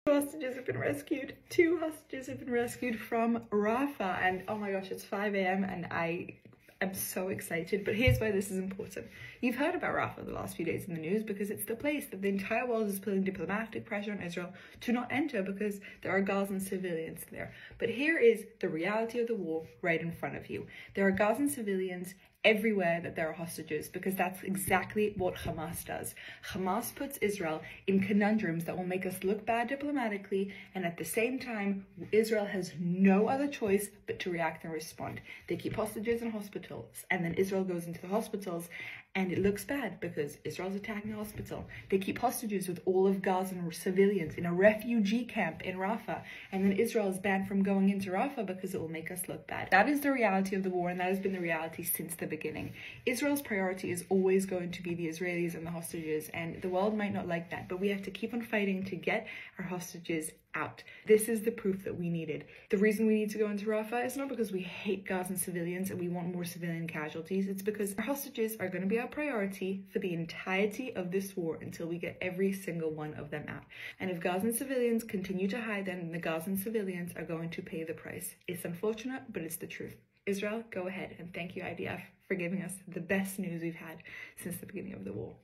Hostages have been rescued. 2 hostages have been rescued from Rafah, and oh my gosh, it's 5 a.m. and I'm so excited. But here's why this is important. You've heard about Rafah the last few days in the news because it's the place that the entire world is putting diplomatic pressure on Israel to not enter because there are Gazan civilians there. But here is the reality of the war right in front of you. There are Gazan civilians everywhere that there are hostages, because that's exactly what Hamas does. Hamas puts Israel in conundrums that will make us look bad diplomatically, and at the same time, Israel has no other choice but to react and respond. They keep hostages in hospitals, and then Israel goes into the hospitals, and it looks bad because Israel's attacking the hospital. They keep hostages with all of Gazan civilians in a refugee camp in Rafah, and then Israel is banned from going into Rafah because it will make us look bad. That is the reality of the war, and that has been the reality since the beginning. Israel's priority is always going to be the Israelis and the hostages, and the world might not like that, but we have to keep on fighting to get our hostages out. This is the proof that we needed. The reason we need to go into Rafah is not because we hate Gazan civilians and we want more civilian casualties. It's because our hostages are going to be our priority for the entirety of this war until we get every single one of them out. And if Gazan civilians continue to hide, then the Gazan civilians are going to pay the price. It's unfortunate, but it's the truth. Israel, go ahead, and thank you, IDF, for giving us the best news we've had since the beginning of the war.